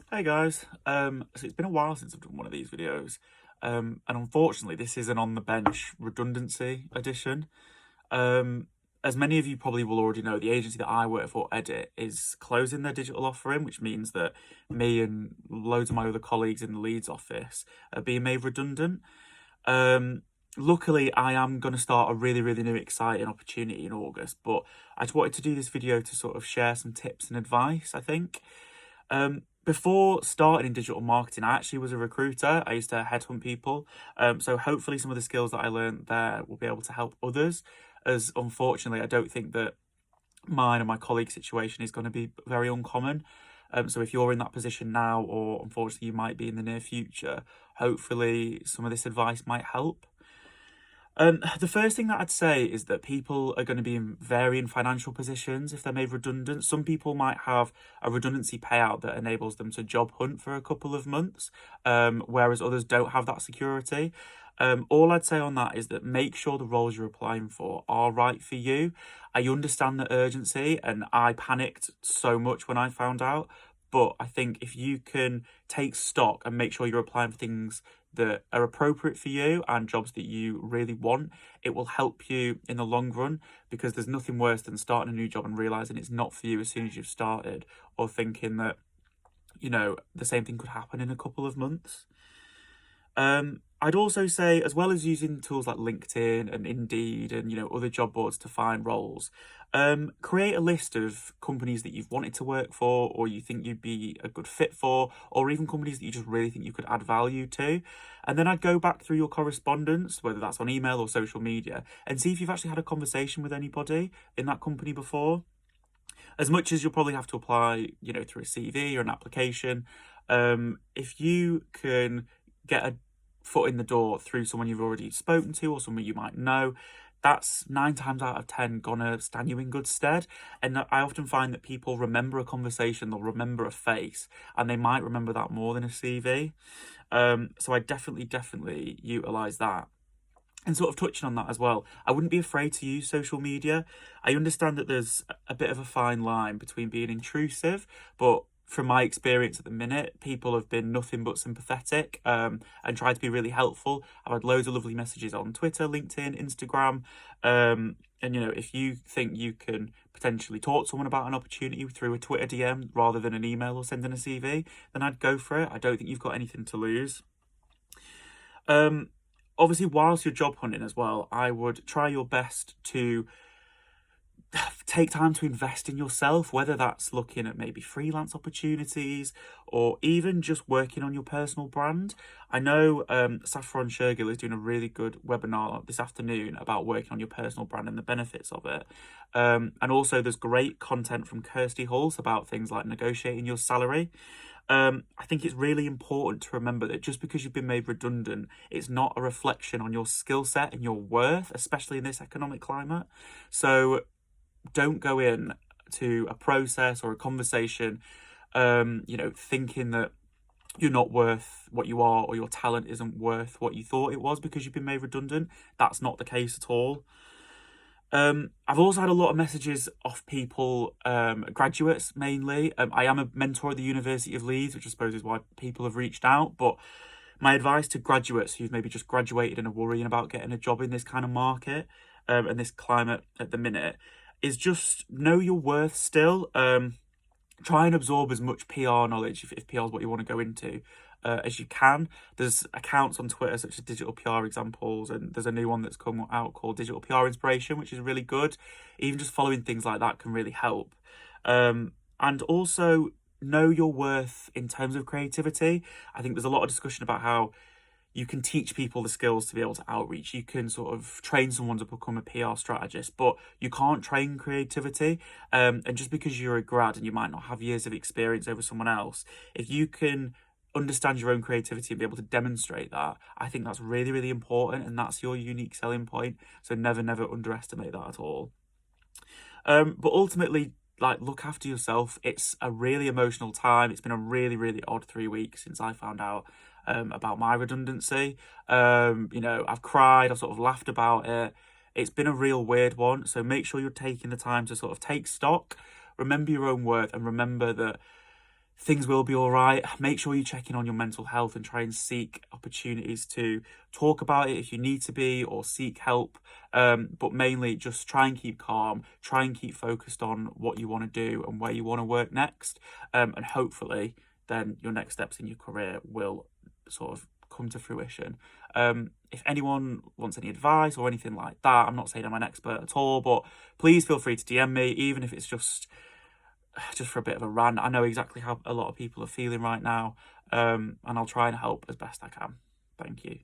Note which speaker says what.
Speaker 1: Hey guys, so it's been a while since I've done one of these videos, and unfortunately this is an on the bench redundancy edition. Um, as many of you probably will already know, the agency that I work for, Edit, is closing their digital offering, which means that me and loads of my other colleagues in the Leeds office are being made redundant. Um, Luckily, I am going to start a really new exciting opportunity in August, but I just wanted to do this video to sort of share some tips and advice, I think. Before starting in digital marketing, I actually was a recruiter. I used to headhunt people. So hopefully some of the skills that I learned there will be able to help others, as unfortunately, I don't think that mine and my colleague's situation is going to be very uncommon. So if you're in that position now, or unfortunately you might be in the near future, hopefully some of this advice might help. The first thing that I'd say is that people are going to be in varying financial positions if they're made redundant. Some people might have a redundancy payout that enables them to job hunt for a couple of months, whereas others don't have that security. All I'd say on that is that make sure the roles you're applying for are right for you. I understand the urgency, and I panicked so much when I found out. But I think if you can take stock and make sure you're applying for things that are appropriate for you and jobs that you really want, it will help you in the long run, because there's nothing worse than starting a new job and realizing it's not for you as soon as you've started, or thinking that, the same thing could happen in a couple of months. I'd also say, as well as using tools like LinkedIn and Indeed and, other job boards to find roles, create a list of companies that you've wanted to work for, or you think you'd be a good fit for, or even companies that you just really think you could add value to. And then I'd go back through your correspondence, whether that's on email or social media, and see if you've actually had a conversation with anybody in that company before. As much as you'll probably have to apply, through a CV or an application, if you can get a foot in the door through someone you've already spoken to or someone you might know, that's 9 times out of 10 gonna stand you in good stead. And I often find that people remember a conversation, they'll remember a face, and they might remember that more than a CV. So I definitely utilize that. And sort of touching on that as well, I wouldn't be afraid to use social media. I understand that there's a bit of a fine line between being intrusive, but from my experience at the minute, people have been nothing but sympathetic, and tried to be really helpful. I've had loads of lovely messages on Twitter, LinkedIn, Instagram. And if you think you can potentially talk to someone about an opportunity through a Twitter DM rather than an email or sending a CV, then I'd go for it. I don't think you've got anything to lose. Obviously, whilst you're job hunting as well, I would try your best to take time to invest in yourself, whether that's looking at maybe freelance opportunities or even just working on your personal brand. I know Saffron Shergill is doing a really good webinar this afternoon about working on your personal brand and the benefits of it. And also there's great content from Kirsty Hulse about things like negotiating your salary. I think it's really important to remember that just because you've been made redundant, it's not a reflection on your skill set and your worth, especially in this economic climate. So don't go in to a process or a conversation, thinking that you're not worth what you are, or your talent isn't worth what you thought it was because you've been made redundant. That's not the case at all. I've also had a lot of messages off people, graduates mainly. I am a mentor at the University of Leeds, which I suppose is why people have reached out. But my advice to graduates who've maybe just graduated and are worrying about getting a job in this kind of market, and this climate at the minute, is just know your worth still. Try and absorb as much PR knowledge, if PR is what you want to go into, as you can. There's accounts on Twitter such as Digital PR Examples, and there's a new one that's come out called Digital PR Inspiration, which is really good. Even just following things like that can really help. And also know your worth in terms of creativity. I think there's a lot of discussion about how you can teach people the skills to be able to outreach. You can sort of train someone to become a PR strategist, but you can't train creativity. And just because you're a grad and you might not have years of experience over someone else, if you can understand your own creativity and be able to demonstrate that, I think that's really important, and that's your unique selling point. So never underestimate that at all. But ultimately, look after yourself. It's a really emotional time. It's been a really odd 3 weeks since I found out about my redundancy. I've cried, I've sort of laughed about it. It's been a real weird one. So make sure you're taking the time to sort of take stock, remember your own worth, and remember that things will be all right. Make sure you check in on your mental health and try and seek opportunities to talk about it if you need to be, or seek help. But mainly just try and keep calm, try and keep focused on what you want to do and where you want to work next. And hopefully then your next steps in your career will sort of come to fruition. If anyone wants any advice or anything like that, I'm not saying I'm an expert at all, but please feel free to DM me, even if it's just for a bit of a rant. I know exactly how a lot of people are feeling right now, and I'll try and help as best I can. Thank you.